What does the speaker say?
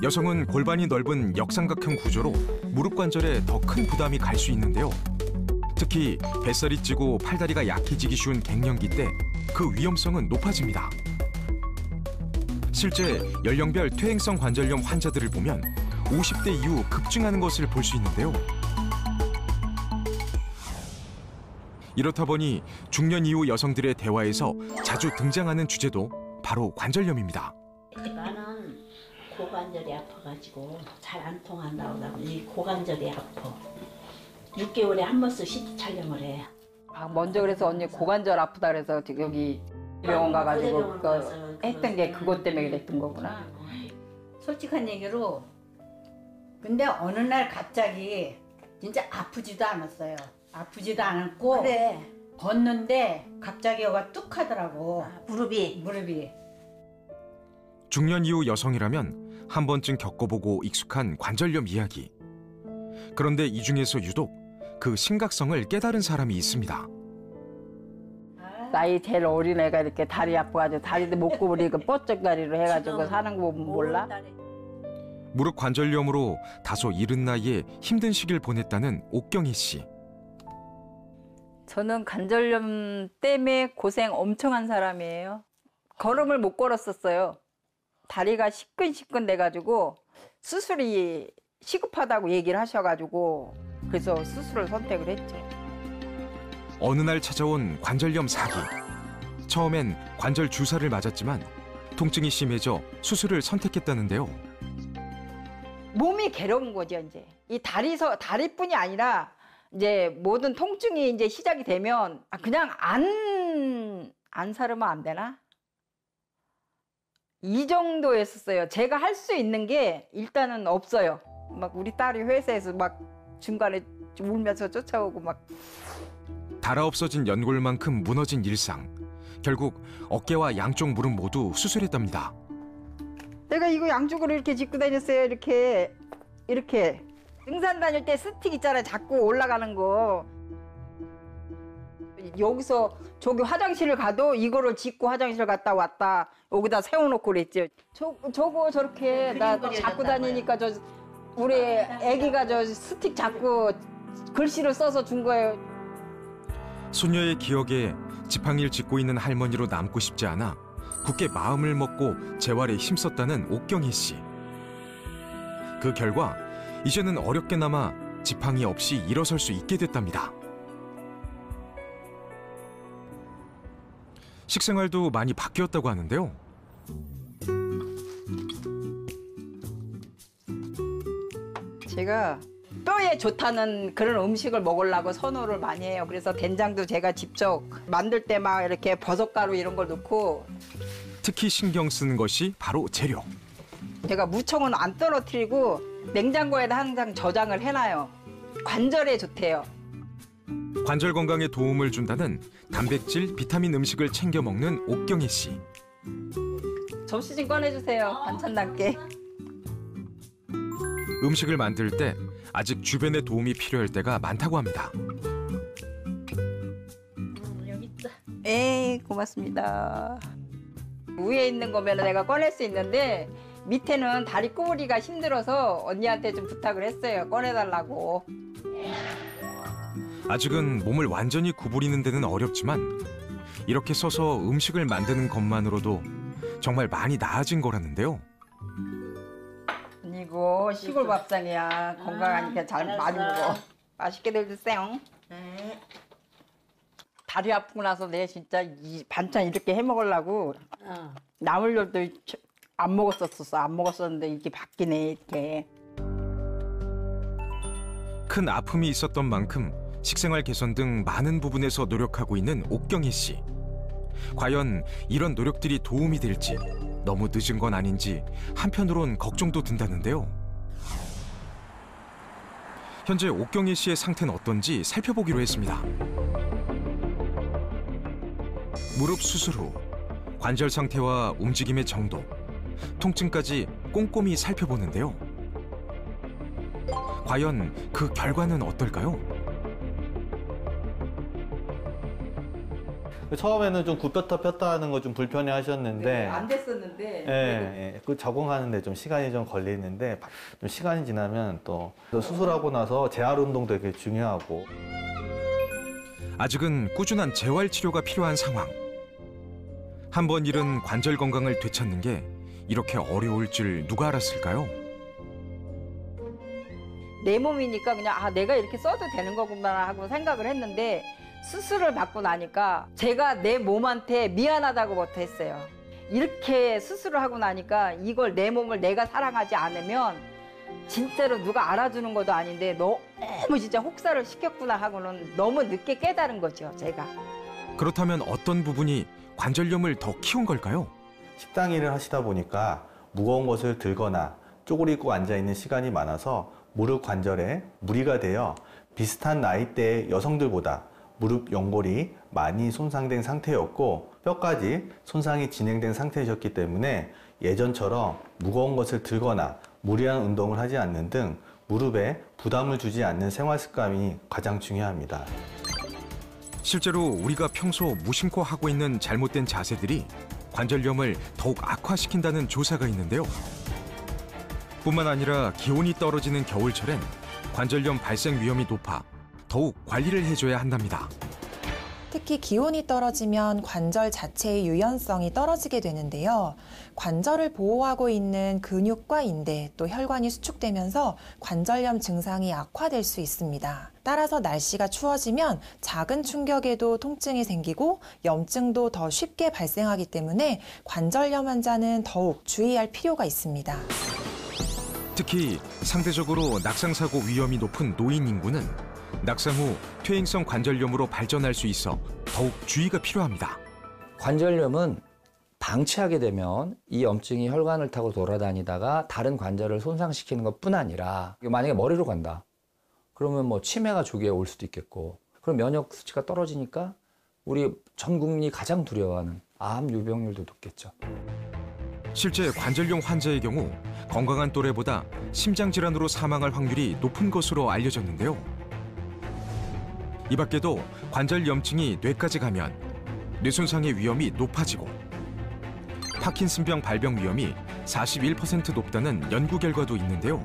여성은 골반이 넓은 역삼각형 구조로 무릎 관절에 더 큰 부담이 갈 수 있는데요. 특히 뱃살이 찌고 팔다리가 약해지기 쉬운 갱년기 때 그 위험성은 높아집니다. 실제 연령별 퇴행성 관절염 환자들을 보면 50대 이후 급증하는 것을 볼 수 있는데요. 이렇다 보니 중년 이후 여성들의 대화에서 자주 등장하는 주제도 바로 관절염입니다. 나는 고관절이 아파가지고 잘 안 통한다고 하고 이 고관절이 아파. 6개월에 한 번씩 CT 촬영을 해. 아, 먼저 그래서 언니 고관절 아프다 그래서 여기 병원 가가지고 그 했던 게 그것 때문에 그랬던 거구나. 솔직한 얘기로 근데 어느 날 갑자기 진짜 아프지도 않았어요. 아프지도 않았고 그래. 걷는데 갑자기 여가 뚝 하더라고. 무릎이. 중년 이후 여성이라면 한 번쯤 겪어보고 익숙한 관절염 이야기. 그런데 이 중에서 유독 그 심각성을 깨달은 사람이 있습니다. 나이 제일 어린 애가 이렇게 다리 아파가지고 다리도 못 구부리고 뻗쩍다리로 해가지고 사는 거 보면 몰라? 무릎 관절염으로 다소 이른 나이에 힘든 시기를 보냈다는 옥경희 씨. 저는 관절염 때문에 고생 엄청 한 사람이에요. 걸음을 못 걸었었어요. 다리가 시끈시끈 돼가지고 수술이 시급하다고 얘기를 하셔가지고 그래서 수술을 선택을 했죠. 어느 날 찾아온 관절염 사기. 처음엔 관절 주사를 맞았지만 통증이 심해져 수술을 선택했다는데요. 몸이 괴로운 거죠, 이제. 이 다리뿐이 아니라 이제 모든 통증이 이제 시작이 되면 그냥 안 살으면 안 되나? 이 정도였었어요. 제가 할 수 있는 게 일단은 없어요. 막 우리 딸이 회사에서 막 중간에 울면서 쫓아오고 막. 달아 없어진 연골만큼 무너진 일상. 결국 어깨와 양쪽 무릎 모두 수술했답니다. 내가 이거 양쪽으로 이렇게 짚고 다녔어요. 이렇게. 등산 다닐 때 스틱 있잖아요. 자꾸 올라가는 거. 여기서 저기 화장실을 가도 이거를 짚고 화장실 갔다 왔다. 여기다 세워놓고 그랬죠. 저거 저렇게 나 잡고 다니니까 우리 애기가 저 스틱 잡고 글씨를 써서 준 거예요. 소녀의 기억에 지팡이를 짚고 있는 할머니로 남고 싶지 않아 굳게 마음을 먹고 재활에 힘썼다는 옥경희 씨. 그 결과 이제는 어렵게나마 지팡이 없이 일어설 수 있게 됐답니다. 식생활도 많이 바뀌었다고 하는데요. 제가 뼈에 좋다는 그런 음식을 먹으려고 선호를 많이 해요. 그래서 된장도 제가 직접 만들 때 막 이렇게 버섯가루 이런 걸 넣고. 특히 신경 쓰는 것이 바로 재료. 제가 무청은 안 떨어뜨리고 냉장고에다 항상 저장을 해놔요. 관절에 좋대요. 관절 건강에 도움을 준다는 단백질, 비타민 음식을 챙겨 먹는 옥경희 씨. 접시 좀 꺼내주세요. 반찬 담게. 음식을 만들 때 아직 주변의 도움이 필요할 때가 많다고 합니다. 여기 있다. 에이, 고맙습니다. 위에 있는 거면 내가 꺼낼 수 있는데 밑에는 다리 구부리기가 힘들어서 언니한테 좀 부탁을 했어요. 꺼내달라고. 아직은 몸을 완전히 구부리는 데는 어렵지만 이렇게 서서 음식을 만드는 것만으로도 정말 많이 나아진 거라는데요. 이거 시골 밥상이야. 건강하니까 잘 많이 먹어. 맛있게들 드세요. 네. 다리 아프고 나서 내가 진짜 이 반찬 이렇게 해 먹으려고 나물 요리도 안 먹었었어. 안 먹었었는데 이게 바뀌네 이렇게. 큰 아픔이 있었던 만큼 식생활 개선 등 많은 부분에서 노력하고 있는 옥경희 씨. 과연 이런 노력들이 도움이 될지 너무 늦은 건 아닌지 한편으론 걱정도 든다는데요. 현재 옥경희 씨의 상태는 어떤지 살펴보기로 했습니다. 무릎 수술 후 관절 상태와 움직임의 정도, 통증까지 꼼꼼히 살펴보는데요. 과연 그 결과는 어떨까요? 처음에는 좀 굽혔다 폈다 하는 거 좀 불편해 하셨는데 네, 안 됐었는데 예, 그 적응하는데 좀 시간이 좀 걸리는데 좀 시간이 지나면 또 수술하고 나서 재활 운동도 되게 중요하고 아직은 꾸준한 재활 치료가 필요한 상황. 한 번 잃은 관절 건강을 되찾는 게 이렇게 어려울 줄 누가 알았을까요? 내 몸이니까 그냥 내가 이렇게 써도 되는 거구나 하고 생각을 했는데 수술을 받고 나니까 제가 내 몸한테 미안하다고부터 했어요. 이렇게 수술을 하고 나니까 이걸 내 몸을 내가 사랑하지 않으면 진짜로 누가 알아주는 것도 아닌데 너무 진짜 혹사를 시켰구나 하고는 너무 늦게 깨달은 거죠, 제가. 그렇다면 어떤 부분이 관절염을 더 키운 걸까요? 식당 일을 하시다 보니까 무거운 것을 들거나 쪼그리고 앉아있는 시간이 많아서 무릎 관절에 무리가 되어 비슷한 나이대의 여성들보다 무릎 연골이 많이 손상된 상태였고 뼈까지 손상이 진행된 상태이셨기 때문에 예전처럼 무거운 것을 들거나 무리한 운동을 하지 않는 등 무릎에 부담을 주지 않는 생활 습관이 가장 중요합니다. 실제로 우리가 평소 무심코 하고 있는 잘못된 자세들이 관절염을 더욱 악화시킨다는 조사가 있는데요. 뿐만 아니라 기온이 떨어지는 겨울철엔 관절염 발생 위험이 높아 더욱 관리를 해줘야 한답니다. 특히 기온이 떨어지면 관절 자체의 유연성이 떨어지게 되는데요. 관절을 보호하고 있는 근육과 인대 또 혈관이 수축되면서 관절염 증상이 악화될 수 있습니다. 따라서 날씨가 추워지면 작은 충격에도 통증이 생기고 염증도 더 쉽게 발생하기 때문에 관절염 환자는 더욱 주의할 필요가 있습니다. 특히 상대적으로 낙상사고 위험이 높은 노인 인구는 낙상 후 퇴행성 관절염으로 발전할 수 있어 더욱 주의가 필요합니다. 관절염은 방치하게 되면 이 염증이 혈관을 타고 돌아다니다가 다른 관절을 손상시키는 것뿐 아니라 만약에 머리로 간다. 그러면 뭐 치매가 조기에 올 수도 있겠고 그럼 면역 수치가 떨어지니까 우리 전 국민이 가장 두려워하는 암 유병률도 높겠죠. 실제 관절염 환자의 경우 건강한 또래보다 심장질환으로 사망할 확률이 높은 것으로 알려졌는데요. 이 밖에도 관절염증이 뇌까지 가면 뇌손상의 위험이 높아지고 파킨슨병 발병 위험이 41% 높다는 연구 결과도 있는데요.